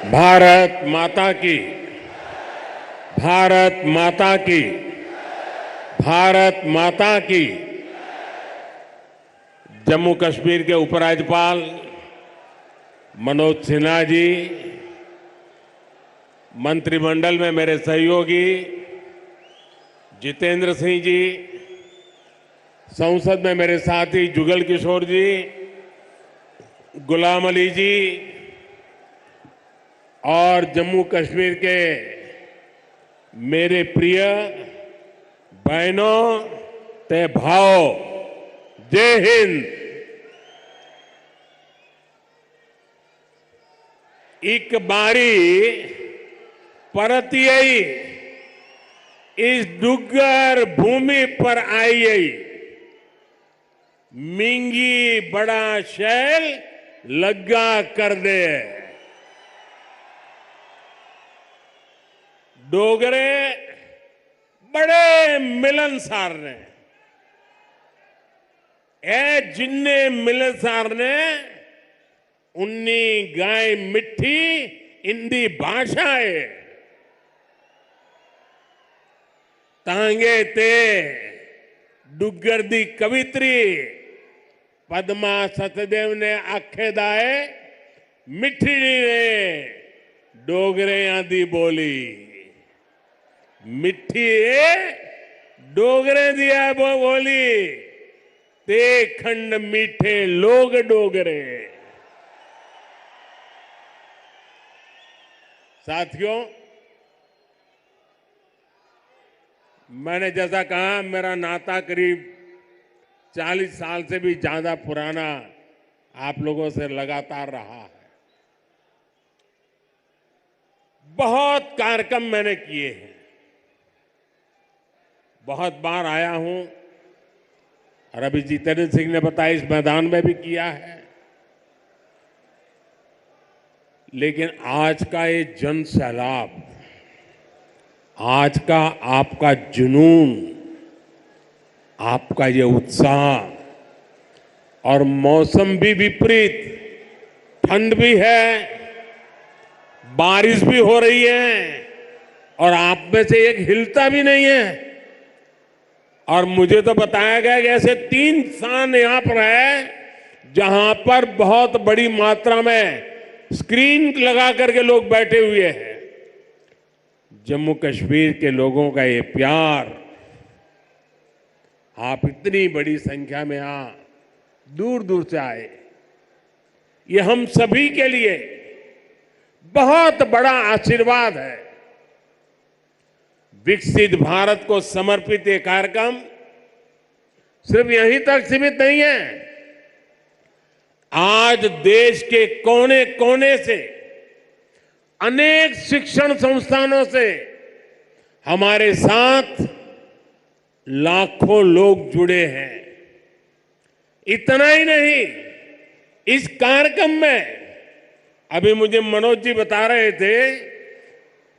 भारत माता की, भारत माता की, भारत माता की। जम्मू कश्मीर के उपराज्यपाल मनोज सिन्हा जी, मंत्रिमंडल में मेरे सहयोगी जितेंद्र सिंह जी, संसद में मेरे साथी जुगल किशोर जी, गुलाम अली जी और जम्मू कश्मीर के मेरे प्रिय बहनों ते भाव, जय हिंद। एक बारी परतियई इस डुग्गर भूमि पर आई, मिंगी बड़ा शैल लग्गा कर दे। डोगरे बड़े मिलनसार ने, ए जिन्ने मिलनसार ने उन्नी गाय मिठी इंदी भाषा है। तांगे ते डुग्गर दी कवित्री पद्मा सतदेव ने आखे दाए मिठी ने डोगरे आदि बोली। मिठी डोगरे दिया बोली ते खंड मीठे लोग डोगरे। साथियों, मैंने जैसा कहा, मेरा नाता करीब 40 साल से भी ज्यादा पुराना आप लोगों से लगातार रहा है। बहुत कार्यक्रम मैंने किए हैं, बहुत बार आया हूं और अभी जितेंद्र सिंह ने बताया इस मैदान में भी किया है। लेकिन आज का ये जन सैलाब, आज का आपका जुनून, आपका ये उत्साह, और मौसम भी विपरीत, ठंड भी है, बारिश भी हो रही है और आप में से एक हिलता भी नहीं है। और मुझे तो बताया गया कि ऐसे 3 स्थान यहां पर है जहां पर बहुत बड़ी मात्रा में स्क्रीन लगा करके लोग बैठे हुए हैं। जम्मू कश्मीर के लोगों का ये प्यार, आप इतनी बड़ी संख्या में यहां दूर दूर से आए, ये हम सभी के लिए बहुत बड़ा आशीर्वाद है। विकसित भारत को समर्पित ये कार्यक्रम सिर्फ यहीं तक सीमित नहीं है। आज देश के कोने कोने से, अनेक शिक्षण संस्थानों से हमारे साथ लाखों लोग जुड़े हैं। इतना ही नहीं, इस कार्यक्रम में अभी मुझे मनोज जी बता रहे थे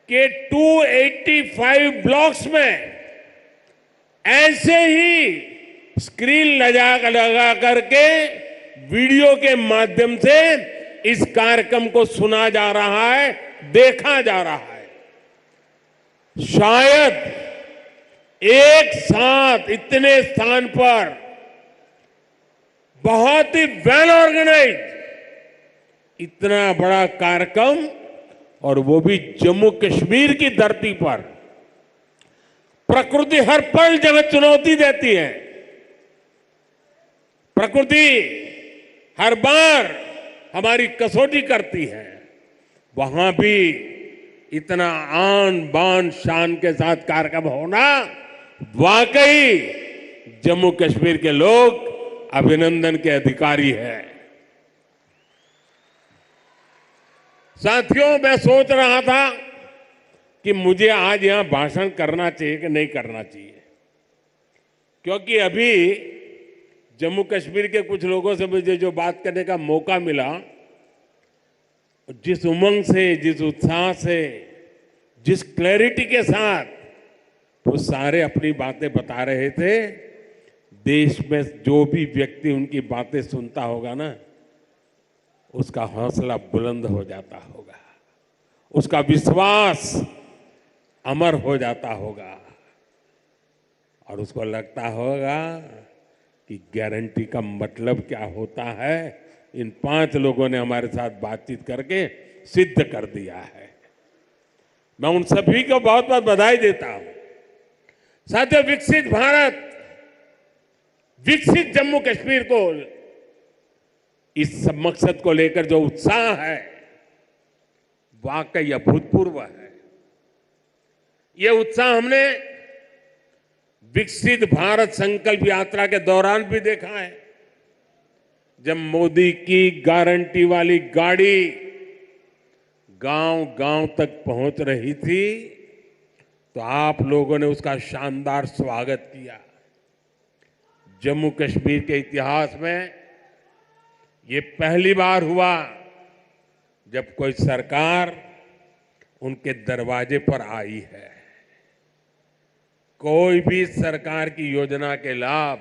कि 285 ब्लॉक्स में ऐसे ही स्क्रीन लगा करके वीडियो के माध्यम से इस कार्यक्रम को सुना जा रहा है, देखा जा रहा है। शायद एक साथ इतने स्थान पर बहुत ही वेल ऑर्गेनाइज इतना बड़ा कार्यक्रम, और वो भी जम्मू कश्मीर की धरती पर। प्रकृति हर पल जगह चुनौती देती है, प्रकृति हर बार हमारी कसौटी करती है। वहां भी इतना आन बान शान के साथ कार्यक्रम होना, वाकई जम्मू कश्मीर के लोग अभिनंदन के अधिकारी हैं। साथियों, मैं सोच रहा था कि मुझे आज यहां भाषण करना चाहिए कि नहीं करना चाहिए, क्योंकि अभी जम्मू कश्मीर के कुछ लोगों से मुझे जो बात करने का मौका मिला, जिस उमंग से, जिस उत्साह से, जिस क्लैरिटी के साथ वो सारे अपनी बातें बता रहे थे, देश में जो भी व्यक्ति उनकी बातें सुनता होगा ना, उसका हौसला बुलंद हो जाता होगा। उसका विश्वास अमर हो जाता होगा और उसको लगता होगा कि गारंटी का मतलब क्या होता है, इन 5 लोगों ने हमारे साथ बातचीत करके सिद्ध कर दिया है। मैं उन सभी को बहुत बहुत बधाई देता हूं। साथियों, विकसित भारत, विकसित जम्मू कश्मीर को, इस सब मकसद को लेकर जो उत्साह है वाकई अभूतपूर्व है। यह उत्साह हमने विकसित भारत संकल्प यात्रा के दौरान भी देखा है। जब मोदी की गारंटी वाली गाड़ी गांव गांव तक पहुंच रही थी तो आप लोगों ने उसका शानदार स्वागत किया। जम्मू कश्मीर के इतिहास में ये पहली बार हुआ जब कोई सरकार उनके दरवाजे पर आई है। कोई भी सरकार की योजना के लाभ,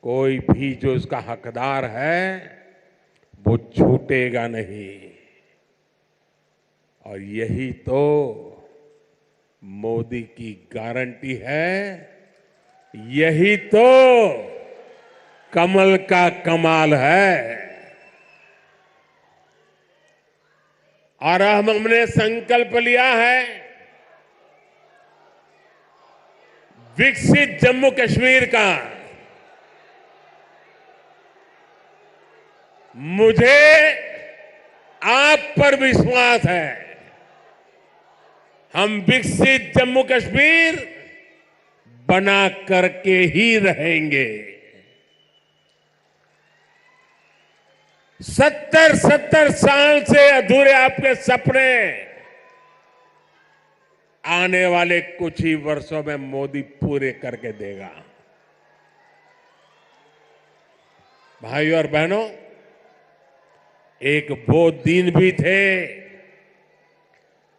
कोई भी जो उसका हकदार है वो छूटेगा नहीं। और यही तो मोदी की गारंटी है, यही तो कमल का कमाल है। और हमने संकल्प लिया है विकसित जम्मू कश्मीर का। मुझे आप पर विश्वास है, हम विकसित जम्मू कश्मीर बना करके ही रहेंगे। 70 साल से अधूरे आपके सपने आने वाले कुछ ही वर्षों में मोदी पूरे करके देगा। भाइयों और बहनों, एक वो दिन भी थे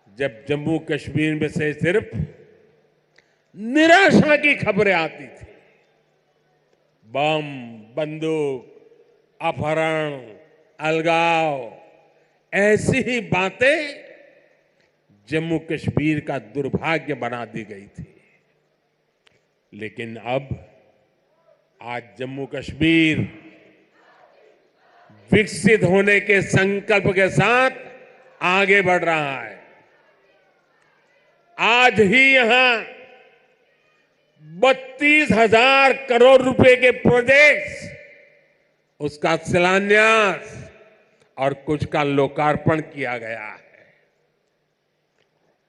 जब जम्मू कश्मीर में से सिर्फ निराशा की खबरें आती थी। बम, बंदूक, अपहरण, अलगाव, ऐसी ही बातें जम्मू कश्मीर का दुर्भाग्य बना दी गई थी। लेकिन अब आज जम्मू कश्मीर विकसित होने के संकल्प के साथ आगे बढ़ रहा है। आज ही यहां 32,000 करोड़ रुपए के प्रोजेक्ट्स, उसका शिलान्यास और कुछ का लोकार्पण किया गया है।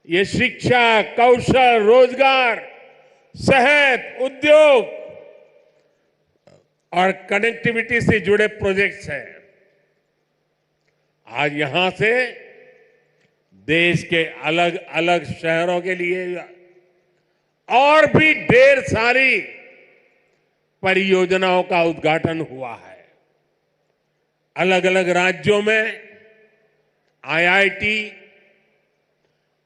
ये शिक्षा, कौशल, रोजगार, सेहत, उद्योग और कनेक्टिविटी से जुड़े प्रोजेक्ट्स हैं। आज यहां से देश के अलग अलग शहरों के लिए और भी ढेर सारी परियोजनाओं का उद्घाटन हुआ है। अलग अलग राज्यों में आईआईटी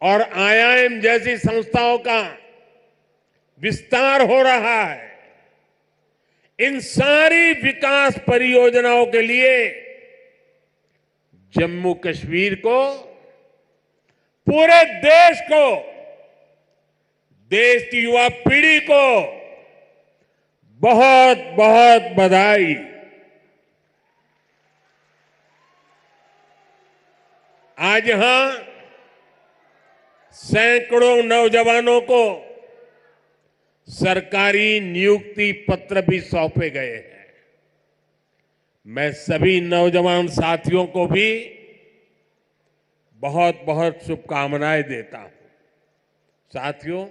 और आईआईएम जैसी संस्थाओं का विस्तार हो रहा है। इन सारी विकास परियोजनाओं के लिए जम्मू कश्मीर को, पूरे देश को, देश की युवा पीढ़ी को बहुत बहुत बधाई। आज यहां सैकड़ों नौजवानों को सरकारी नियुक्ति पत्र भी सौंपे गए हैं। मैं सभी नौजवान साथियों को भी बहुत बहुत शुभकामनाएं देता हूं। साथियों,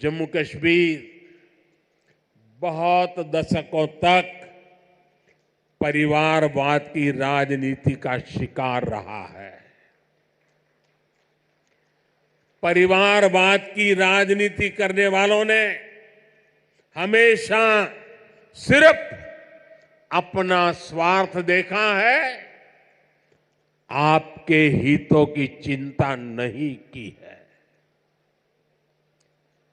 जम्मू कश्मीर बहुत दशकों तक परिवारवाद की राजनीति का शिकार रहा है। परिवारवाद की राजनीति करने वालों ने हमेशा सिर्फ अपना स्वार्थ देखा है, आपके हितों की चिंता नहीं की है।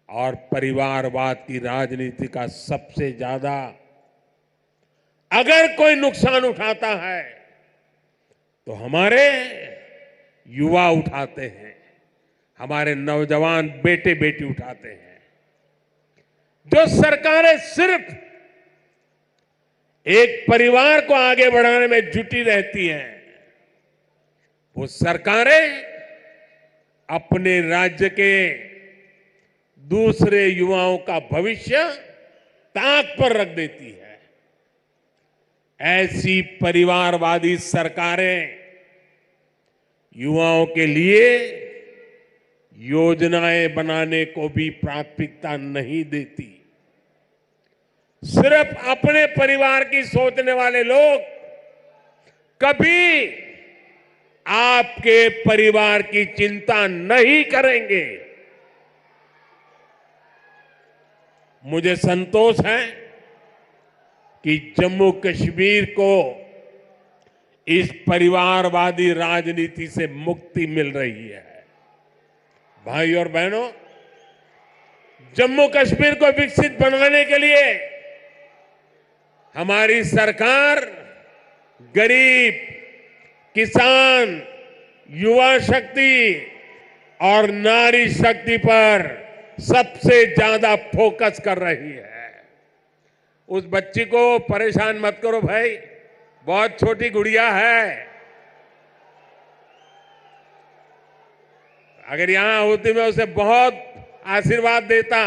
और परिवारवाद की राजनीति का सबसे ज्यादा अगर कोई नुकसान उठाता है तो हमारे युवा उठाते हैं, हमारे नौजवान बेटे बेटी उठाते हैं। जो सरकारें सिर्फ एक परिवार को आगे बढ़ाने में जुटी रहती हैं, वो सरकारें अपने राज्य के दूसरे युवाओं का भविष्य ताक पर रख देती है। ऐसी परिवारवादी सरकारें युवाओं के लिए योजनाएं बनाने को भी प्राथमिकता नहीं देती। सिर्फ अपने परिवार की सोचने वाले लोग कभी आपके परिवार की चिंता नहीं करेंगे। मुझे संतोष है कि जम्मू कश्मीर को इस परिवारवादी राजनीति से मुक्ति मिल रही है। भाई और बहनों, जम्मू कश्मीर को विकसित बनाने के लिए हमारी सरकार गरीब, किसान, युवा शक्ति और नारी शक्ति पर सबसे ज्यादा फोकस कर रही है। उस बच्ची को परेशान मत करो भाई, बहुत छोटी गुड़िया है। अगर यहां होती मैं उसे बहुत आशीर्वाद देता,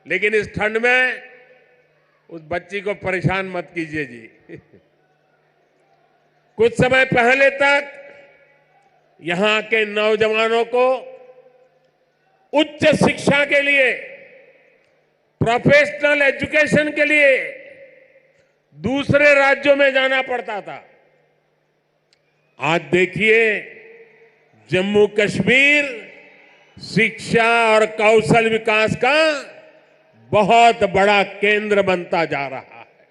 लेकिन इस ठंड में उस बच्ची को परेशान मत कीजिए जी। कुछ समय पहले तक यहां के नौजवानों को उच्च शिक्षा के लिए, प्रोफेशनल एजुकेशन के लिए दूसरे राज्यों में जाना पड़ता था। आज देखिए, जम्मू कश्मीर शिक्षा और कौशल विकास का बहुत बड़ा केंद्र बनता जा रहा है।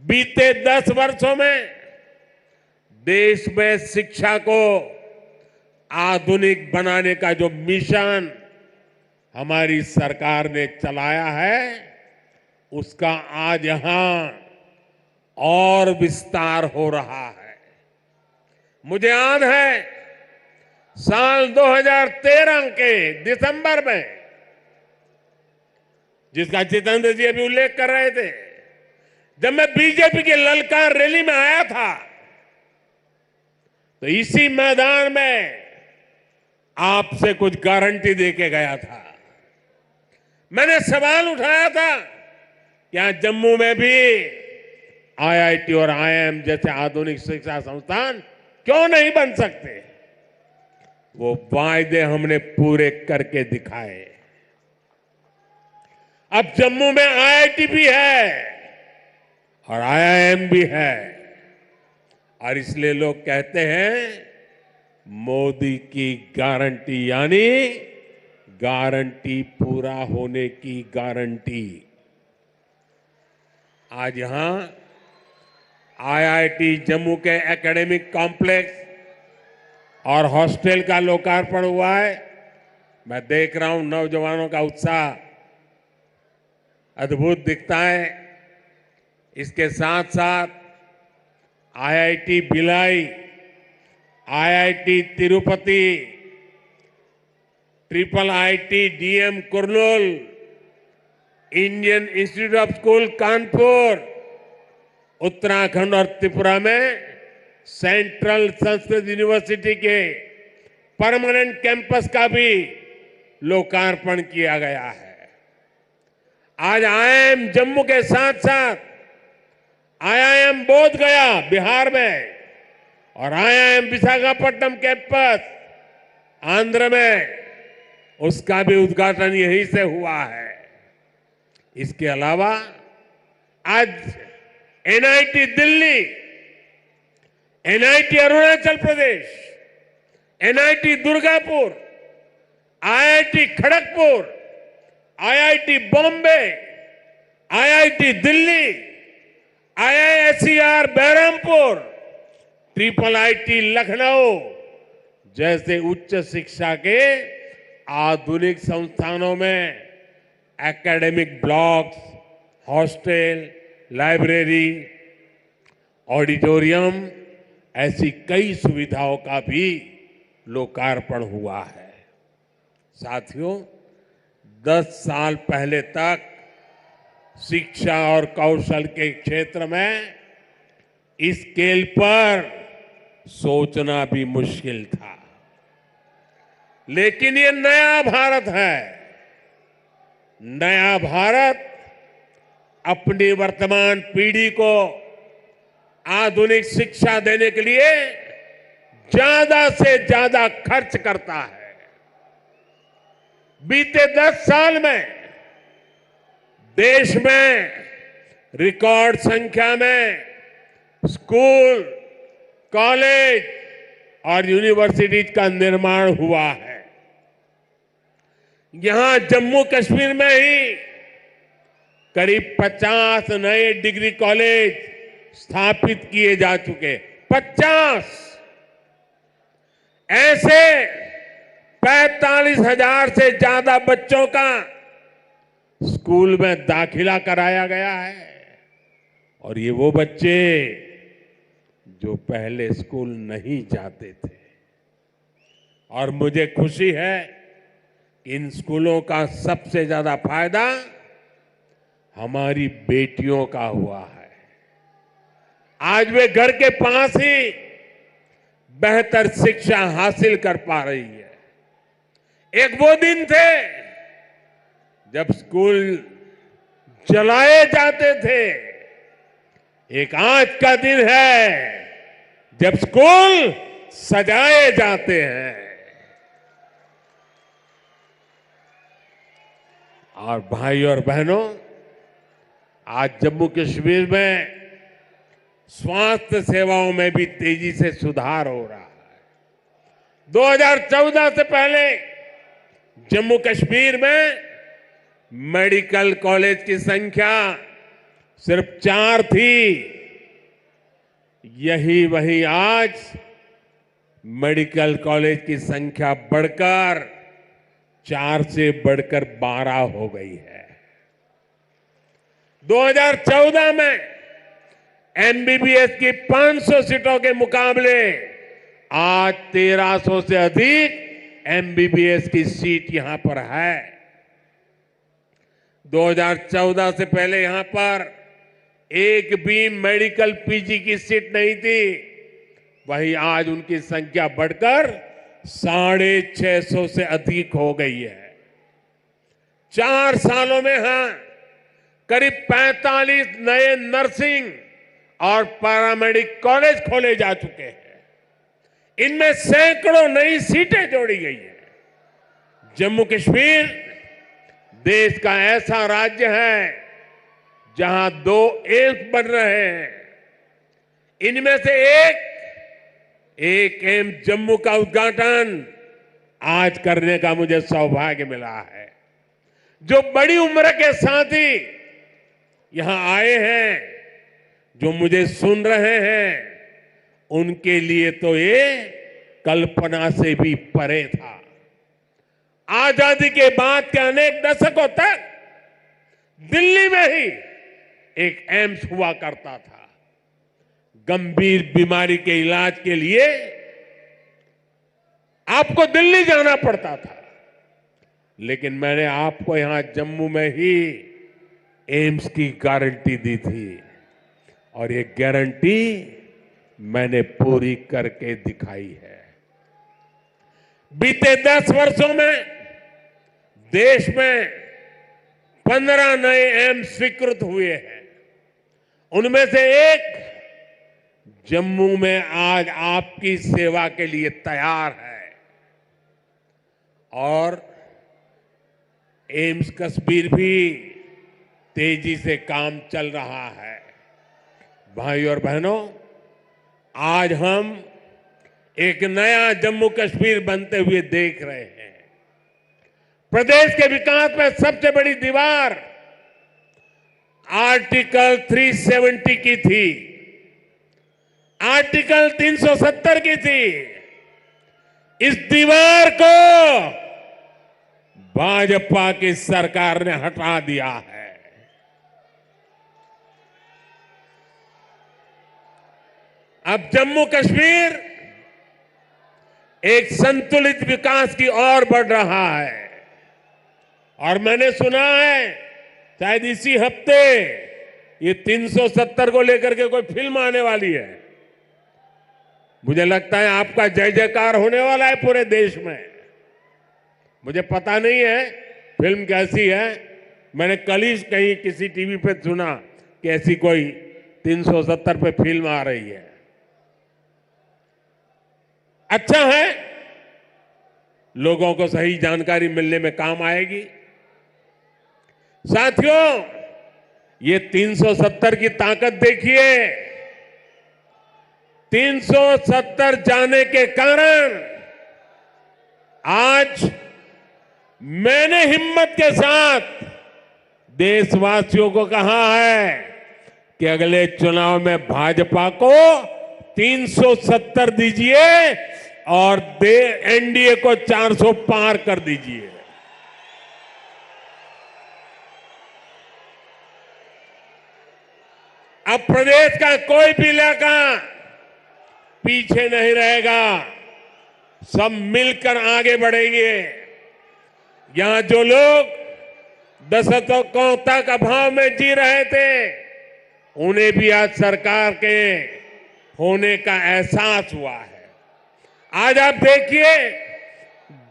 बीते 10 वर्षों में देश में शिक्षा को आधुनिक बनाने का जो मिशन हमारी सरकार ने चलाया है, उसका आज यहां और विस्तार हो रहा है। मुझे याद है साल 2013 के दिसंबर में, जिसका जितेंद्र जी अभी उल्लेख कर रहे थे, जब मैं बीजेपी की ललकार रैली में आया था, तो इसी मैदान में आपसे कुछ गारंटी देके गया था। मैंने सवाल उठाया था, क्या जम्मू में भी आईआईटी और आईआईएम जैसे आधुनिक शिक्षा संस्थान क्यों नहीं बन सकते? वो वायदे हमने पूरे करके दिखाए। अब जम्मू में आईआईटी भी है और आईआईएम भी है, और इसलिए लोग कहते हैं मोदी की गारंटी, यानी गारंटी पूरा होने की गारंटी। आज यहां आईआईटी जम्मू के एकेडमिक कॉम्प्लेक्स और हॉस्टल का लोकार्पण हुआ है। मैं देख रहा हूं नौजवानों का उत्साह अद्भुत दिखता है। इसके साथ साथ IIT Bhilai, IIT Tirupati, triple IT DM Kurnool, Indian institute of school Kanpur, Uttarakhand और त्रिपुरा में सेंट्रल संस्कृत यूनिवर्सिटी के परमानेंट कैंपस का भी लोकार्पण किया गया है। आज आईआईएम जम्मू के साथ साथ आईआईएम बोध गया बिहार में और आईआईएम विशाखापट्टनम कैंपस आंध्र में, उसका भी उद्घाटन यहीं से हुआ है। इसके अलावा आज NIT Delhi, NIT Arunachal Pradesh, NIT Durgapur, IIT Kharagpur, IIT Bombay, IIT Delhi, IISER Berhampur, triple IT Lucknow जैसे उच्च शिक्षा के आधुनिक संस्थानों में academic blocks, hostel, library, auditorium ऐसी कई सुविधाओं का भी लोकार्पण हुआ है। साथियों, 10 साल पहले तक शिक्षा और कौशल के क्षेत्र में इस स्केल पर सोचना भी मुश्किल था। लेकिन ये नया भारत है। नया भारत अपनी वर्तमान पीढ़ी को आधुनिक शिक्षा देने के लिए ज्यादा से ज्यादा खर्च करता है। बीते 10 साल में देश में रिकॉर्ड संख्या में स्कूल, कॉलेज और यूनिवर्सिटीज का निर्माण हुआ है। यहां जम्मू कश्मीर में ही करीब 50 नए डिग्री कॉलेज स्थापित किए जा चुके। 50 ऐसे 45,000 से ज्यादा बच्चों का स्कूल में दाखिला कराया गया है। और ये वो बच्चे जो पहले स्कूल नहीं जाते थे। और मुझे खुशी है कि इन स्कूलों का सबसे ज्यादा फायदा हमारी बेटियों का हुआ है। आज वे घर के पास ही बेहतर शिक्षा हासिल कर पा रही है। एक वो दिन थे जब स्कूल जलाए जाते थे। एक आज का दिन है जब स्कूल सजाए जाते हैं। और भाई और बहनों, आज जम्मू कश्मीर में स्वास्थ्य सेवाओं में भी तेजी से सुधार हो रहा है। 2014 से पहले जम्मू कश्मीर में मेडिकल कॉलेज की संख्या सिर्फ 4 थी। यही वही आज मेडिकल कॉलेज की संख्या बढ़कर 4 से बढ़कर 12 हो गई है। 2014 में एमबीबीएस की 500 सीटों के मुकाबले आज 1300 से अधिक एमबीबीएस की सीट यहां पर है। 2014 से पहले यहां पर एक भी मेडिकल पीजी की सीट नहीं थी। वहीं आज उनकी संख्या बढ़कर 650 से अधिक हो गई है। 4 सालों में करीब 45 नए नर्सिंग और पैरामेडिक कॉलेज खोले जा चुके हैं। इनमें सैकड़ों नई सीटें जोड़ी गई हैं। जम्मू कश्मीर देश का ऐसा राज्य है जहां 2 एम्स बन रहे हैं। इनमें से एक एम्स जम्मू का उद्घाटन आज करने का मुझे सौभाग्य मिला है। जो बड़ी उम्र के साथी यहां आए हैं, जो मुझे सुन रहे हैं, उनके लिए तो ये कल्पना से भी परे था। आजादी के बाद के अनेक दशकों तक दिल्ली में ही एक एम्स हुआ करता था। गंभीर बीमारी के इलाज के लिए आपको दिल्ली जाना पड़ता था। लेकिन मैंने आपको यहां जम्मू में ही एम्स की गारंटी दी थी और ये गारंटी मैंने पूरी करके दिखाई है। बीते 10 वर्षों में देश में 15 नए एम्स स्वीकृत हुए हैं। उनमें से एक जम्मू में आज आपकी सेवा के लिए तैयार है। और एम्स कश्मीर भी तेजी से काम चल रहा है। भाई और बहनों, आज हम एक नया जम्मू कश्मीर बनते हुए देख रहे हैं। प्रदेश के विकास में सबसे बड़ी दीवार आर्टिकल 370 की थी, आर्टिकल 370 की थी। इस दीवार को भाजपा की सरकार ने हटा दिया है। अब जम्मू कश्मीर एक संतुलित विकास की ओर बढ़ रहा है। और मैंने सुना है शायद इसी हफ्ते ये 370 को लेकर के कोई फिल्म आने वाली है। मुझे लगता है आपका जय जयकार होने वाला है पूरे देश में। मुझे पता नहीं है फिल्म कैसी है। मैंने कल ही कहीं किसी टीवी पे सुना कि ऐसी कोई 370 पे फिल्म आ रही है। अच्छा है, लोगों को सही जानकारी मिलने में काम आएगी। साथियों, ये 370 की ताकत देखिए। 370 जाने के कारण आज मैंने हिम्मत के साथ देशवासियों को कहा है कि अगले चुनाव में भाजपा को 370 दीजिए और एनडीए को 400 पार कर दीजिए। अब प्रदेश का कोई भी इलाका पीछे नहीं रहेगा। सब मिलकर आगे बढ़ेंगे। यहां जो लोग दशकों तक अभाव में जी रहे थे, उन्हें भी आज सरकार के होने का एहसास हुआ है। आज आप देखिए,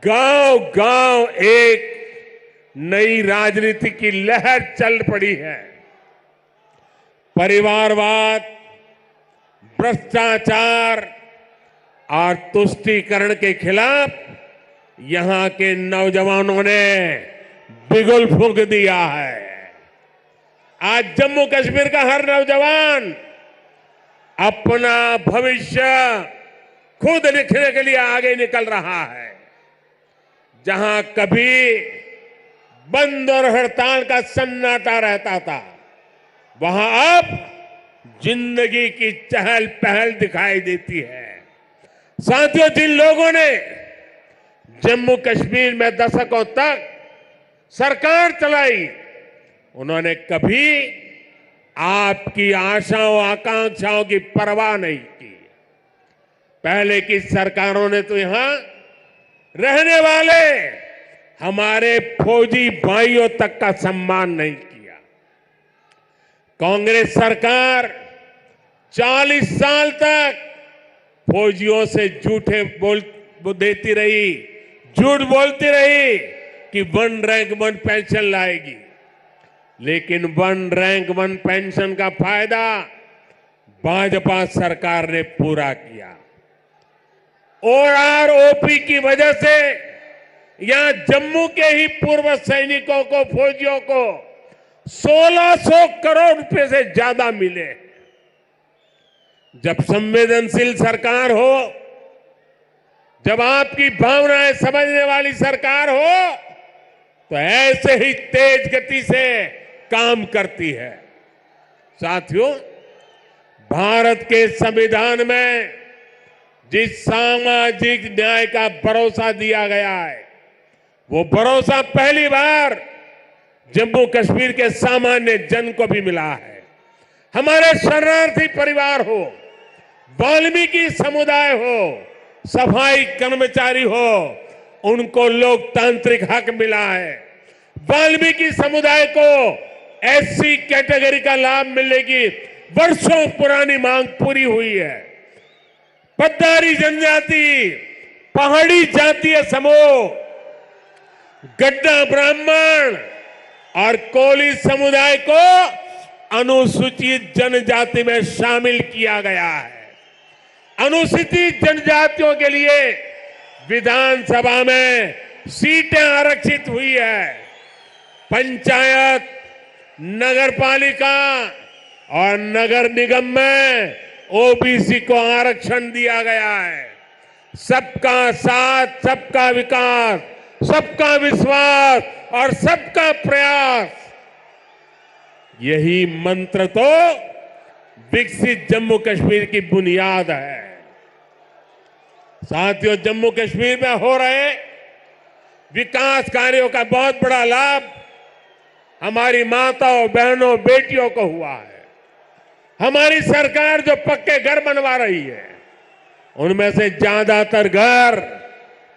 गांव गांव एक नई राजनीति की लहर चल पड़ी है। परिवारवाद, भ्रष्टाचार और तुष्टीकरण के खिलाफ यहां के नौजवानों ने बिगुल फूंक दिया है। आज जम्मू कश्मीर का हर नौजवान अपना भविष्य खुद लिखने के लिए आगे निकल रहा है। जहां कभी बंद और हड़ताल का सन्नाटा रहता था, वहां अब जिंदगी की चहल पहल दिखाई देती है। साथियों, जिन लोगों ने जम्मू कश्मीर में दशकों तक सरकार चलाई, उन्होंने कभी आपकी आशाओं आकांक्षाओं की परवाह नहीं की। पहले की सरकारों ने तो यहां रहने वाले हमारे फौजी भाइयों तक का सम्मान नहीं किया। कांग्रेस सरकार 40 साल तक फौजियों से देती रही, झूठ बोलती रही कि 1 रैंक 1 पेंशन लाएगी। लेकिन 1 रैंक 1 पेंशन का फायदा भाजपा सरकार ने पूरा किया। ओआरओपी की वजह से यहां जम्मू के ही पूर्व सैनिकों को, फौजियों को 1600 करोड़ रुपए से ज्यादा मिले। जब संवेदनशील सरकार हो, जब आपकी भावनाएं समझने वाली सरकार हो, तो ऐसे ही तेज गति से काम करती है। साथियों, भारत के संविधान में जिस सामाजिक न्याय का भरोसा दिया गया है, वो भरोसा पहली बार जम्मू कश्मीर के सामान्य जन को भी मिला है। हमारे शरणार्थी परिवार हो, वाल्मीकि समुदाय हो, सफाई कर्मचारी हो, उनको लोकतांत्रिक हक मिला है। वाल्मीकि समुदाय को एससी कैटेगरी का लाभ मिलने की वर्षों पुरानी मांग पूरी हुई है। पद्दारी जनजाति, पहाड़ी जातीय समूह, गड्ढा ब्राह्मण और कोली समुदाय को अनुसूचित जनजाति में शामिल किया गया है। अनुसूचित जनजातियों के लिए विधानसभा में सीटें आरक्षित हुई है। पंचायत, नगरपालिका और नगर निगम में ओबीसी को आरक्षण दिया गया है। सबका साथ, सबका विकास, सबका विश्वास और सबका प्रयास, यही मंत्र तो विकसित जम्मू कश्मीर की बुनियाद है। साथियों, जम्मू कश्मीर में हो रहे विकास कार्यों का बहुत बड़ा लाभ हमारी माताओं, बहनों, बेटियों को हुआ है। हमारी सरकार जो पक्के घर बनवा रही है, उनमें से ज्यादातर घर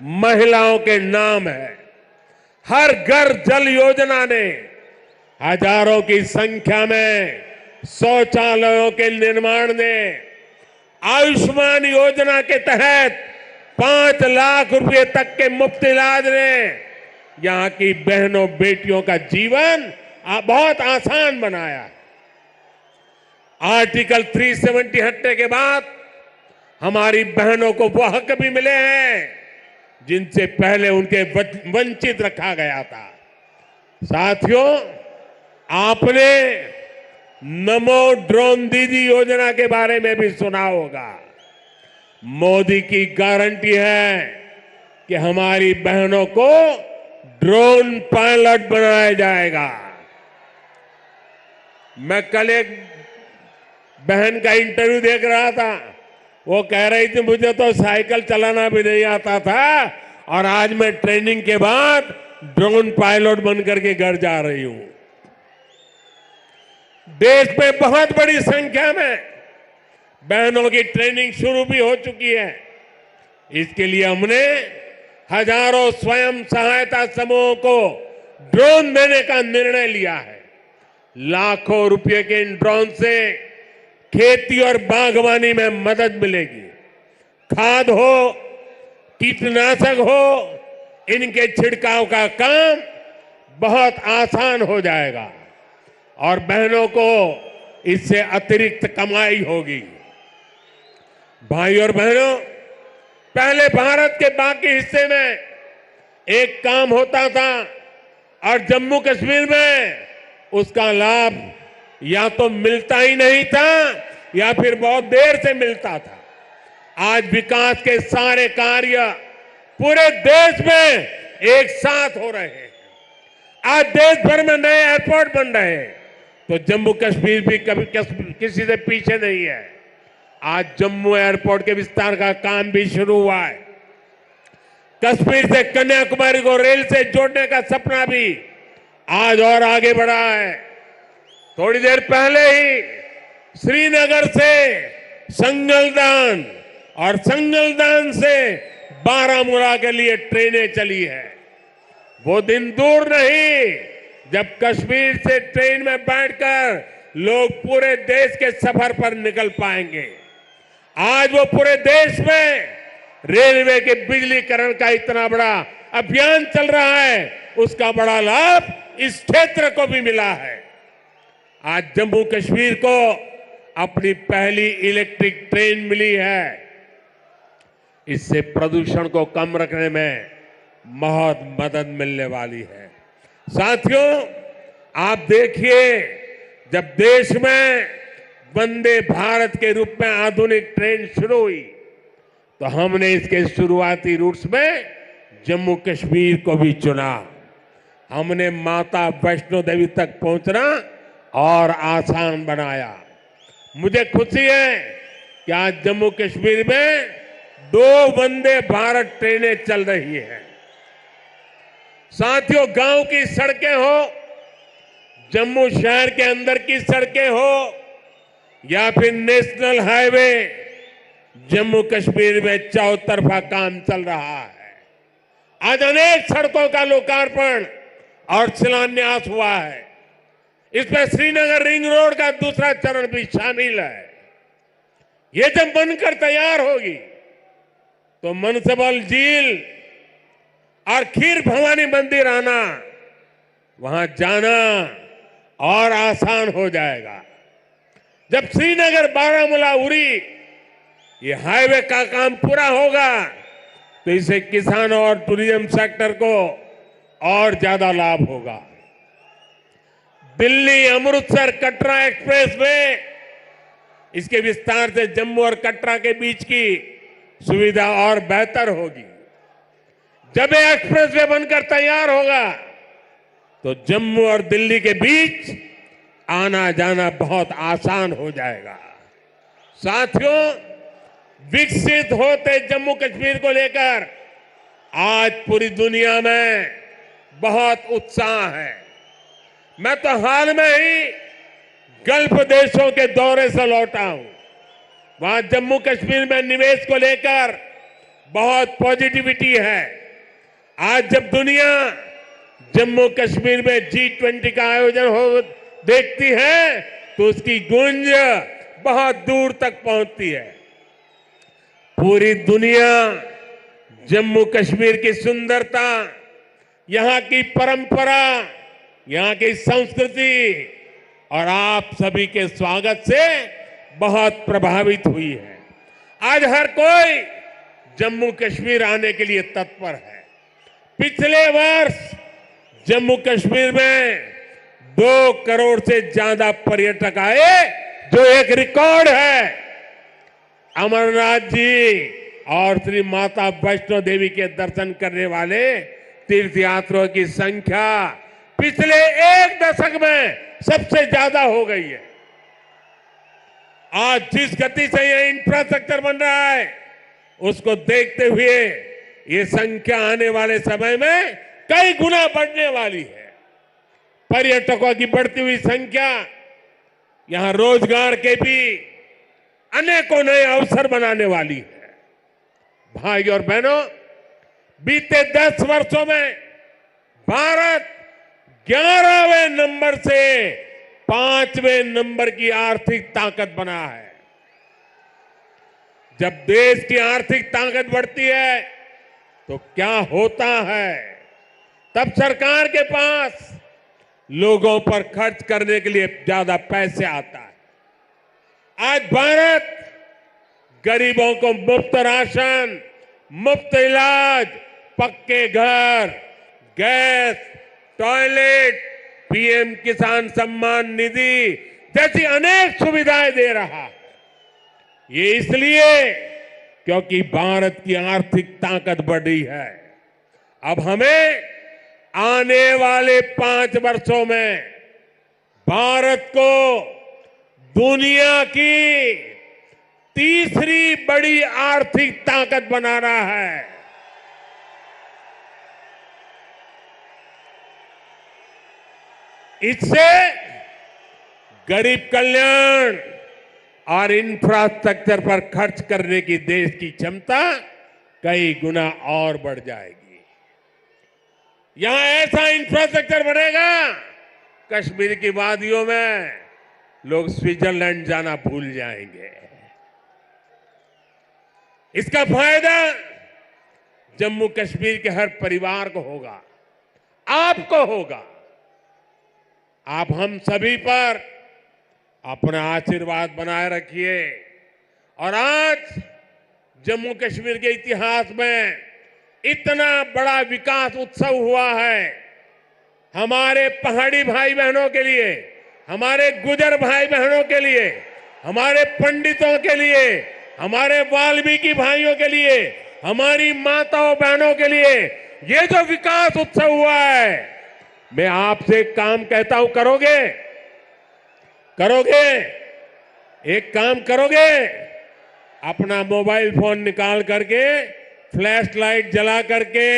महिलाओं के नाम है। हर घर जल योजना ने हजारों की संख्या में शौचालयों के निर्माण ने, आयुष्मान योजना के तहत 5 लाख रुपए तक के मुफ्त इलाज ने यहां की बहनों बेटियों का जीवन बहुत आसान बनाया। आर्टिकल 370 हटने के बाद हमारी बहनों को वो हक भी मिले हैं जिनसे पहले उनके वंचित रखा गया था। साथियों, आपने नमो ड्रोन दीदी योजना के बारे में भी सुना होगा। मोदी की गारंटी है कि हमारी बहनों को ड्रोन पायलट बनाया जाएगा। मैं कल एक बहन का इंटरव्यू देख रहा था, वो कह रही थी मुझे तो साइकिल चलाना भी नहीं आता था और आज मैं ट्रेनिंग के बाद ड्रोन पायलट बनकर के घर जा रही हूं। देश में बहुत बड़ी संख्या में बहनों की ट्रेनिंग शुरू भी हो चुकी है। इसके लिए हमने हजारों स्वयं सहायता समूहों को ड्रोन देने का निर्णय लिया है। लाखों रुपए के इन ड्रोन से खेती और बागवानी में मदद मिलेगी। खाद हो, कीटनाशक हो, इनके छिड़काव का काम बहुत आसान हो जाएगा और बहनों को इससे अतिरिक्त कमाई होगी। भाई और बहनों, पहले भारत के बाकी हिस्से में एक काम होता था और जम्मू कश्मीर में उसका लाभ या तो मिलता ही नहीं था या फिर बहुत देर से मिलता था। आज विकास के सारे कार्य पूरे देश में एक साथ हो रहे हैं। आज देश भर में नए एयरपोर्ट बन रहे हैं, तो जम्मू कश्मीर भी कभी किसी से पीछे नहीं है। आज जम्मू एयरपोर्ट के विस्तार का काम भी शुरू हुआ है। कश्मीर से कन्याकुमारी को रेल से जोड़ने का सपना भी आज और आगे बढ़ा है। थोड़ी देर पहले ही श्रीनगर से संगलदान और संगलदान से बारामूला के लिए ट्रेनें चली है। वो दिन दूर नहीं जब कश्मीर से ट्रेन में बैठकर लोग पूरे देश के सफर पर निकल पाएंगे। आज वो पूरे देश में रेलवे के बिजलीकरण का इतना बड़ा अभियान चल रहा है, उसका बड़ा लाभ इस क्षेत्र को भी मिला है। आज जम्मू कश्मीर को अपनी पहली इलेक्ट्रिक ट्रेन मिली है। इससे प्रदूषण को कम रखने में बहुत मदद मिलने वाली है। साथियों, आप देखिए, जब देश में वंदे भारत के रूप में आधुनिक ट्रेन शुरू हुई तो हमने इसके शुरुआती रूट्स में जम्मू कश्मीर को भी चुना। हमने माता वैष्णो देवी तक पहुंचना और आसान बनाया। मुझे खुशी है कि आज जम्मू कश्मीर में 2 वंदे भारत ट्रेनें चल रही हैं। साथियों, गांव की सड़कें हो, जम्मू शहर के अंदर की सड़कें हो या फिर नेशनल हाईवे, जम्मू कश्मीर में चौतरफा काम चल रहा है। आज अनेक सड़कों का लोकार्पण और शिलान्यास हुआ है। इसमें श्रीनगर रिंग रोड का दूसरा चरण भी शामिल है। ये जब बनकर तैयार होगी तो मनसबल झील और खीर भवानी मंदिर आना, वहां जाना और आसान हो जाएगा। जब श्रीनगर बारामूला उरी ये हाईवे का काम पूरा होगा तो इससे किसानों और टूरिज्म सेक्टर को और ज्यादा लाभ होगा। दिल्ली अमृतसर कटरा एक्सप्रेस वे, इसके विस्तार से जम्मू और कटरा के बीच की सुविधा और बेहतर होगी। जब ये एक्सप्रेस वे बनकर तैयार होगा तो जम्मू और दिल्ली के बीच आना जाना बहुत आसान हो जाएगा। साथियों, विकसित होते जम्मू कश्मीर को लेकर आज पूरी दुनिया में बहुत उत्साह है। मैं तो हाल में ही गल्फ देशों के दौरे से लौटा हूं। वहां जम्मू कश्मीर में निवेश को लेकर बहुत पॉजिटिविटी है। आज जब दुनिया जम्मू कश्मीर में G20 का आयोजन हो देखती है तो उसकी गूंज बहुत दूर तक पहुंचती है। पूरी दुनिया जम्मू कश्मीर की सुंदरता, यहां की परंपरा, यहां की संस्कृति और आप सभी के स्वागत से बहुत प्रभावित हुई है। आज हर कोई जम्मू कश्मीर आने के लिए तत्पर है। पिछले वर्ष जम्मू कश्मीर में 2 करोड़ से ज्यादा पर्यटक आए, जो एक रिकॉर्ड है। अमरनाथ जी और श्री माता वैष्णो देवी के दर्शन करने वाले तीर्थयात्रियों की संख्या पिछले 1 दशक में सबसे ज्यादा हो गई है। आज जिस गति से यह इंफ्रास्ट्रक्चर बन रहा है, उसको देखते हुए ये संख्या आने वाले समय में कई गुना बढ़ने वाली है। पर्यटकों की बढ़ती हुई संख्या यहां रोजगार के भी अनेकों नए अवसर बनाने वाली है। भाई और बहनों, बीते 10 वर्षों में भारत 11वें नंबर से 5वें नंबर की आर्थिक ताकत बना है। जब देश की आर्थिक ताकत बढ़ती है तो क्या होता है, तब सरकार के पास लोगों पर खर्च करने के लिए ज्यादा पैसे आता है। आज भारत गरीबों को मुफ्त राशन, मुफ्त इलाज, पक्के घर, गैस, टॉयलेट, पीएम किसान सम्मान निधि जैसी अनेक सुविधाएं दे रहा है। ये इसलिए क्योंकि भारत की आर्थिक ताकत बढ़ी है। अब हमें आने वाले 5 वर्षों में भारत को दुनिया की तीसरी बड़ी आर्थिक ताकत बनाना है। इससे गरीब कल्याण और इंफ्रास्ट्रक्चर पर खर्च करने की देश की क्षमता कई गुना और बढ़ जाएगी। यहां ऐसा इंफ्रास्ट्रक्चर बनेगा, कश्मीर की वादियों में लोग स्विट्जरलैंड जाना भूल जाएंगे। इसका फायदा जम्मू कश्मीर के हर परिवार को होगा, आपको होगा। आप हम सभी पर अपना आशीर्वाद बनाए रखिए। और आज जम्मू कश्मीर के इतिहास में इतना बड़ा विकास उत्सव हुआ है। हमारे पहाड़ी भाई बहनों के लिए, हमारे गुजर भाई बहनों के लिए, हमारे पंडितों के लिए, हमारे वाल्मीकि भाइयों के लिए, हमारी माताओं बहनों के लिए ये जो विकास उत्सव हुआ है, मैं आपसे एक काम कहता हूं, करोगे? करोगे? एक काम करोगे? अपना मोबाइल फोन निकाल करके, फ्लैश लाइट जला करके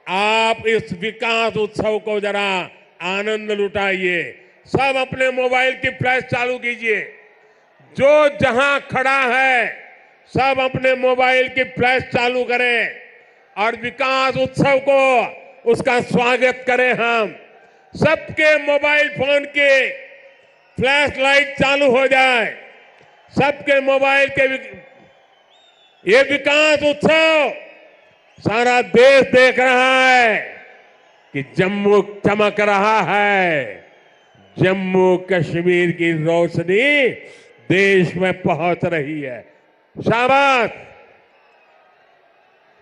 आप इस विकास उत्सव को जरा आनंद लुटाइए। सब अपने मोबाइल की फ्लैश चालू कीजिए। जो जहां खड़ा है सब अपने मोबाइल की फ्लैश चालू करें और विकास उत्सव को, उसका स्वागत करें। हम सबके मोबाइल फोन के फ्लैश लाइट चालू हो जाए, सबके मोबाइल के ये विकास उत्सव सारा देश देख रहा है कि जम्मू चमक रहा है। जम्मू कश्मीर की रोशनी देश में पहुंच रही है। शाबाश!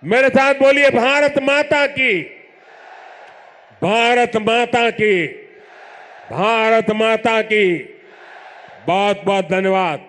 मेरे साथ बोलिए, भारत माता की, भारत माता की, भारत माता की। बहुत बहुत धन्यवाद।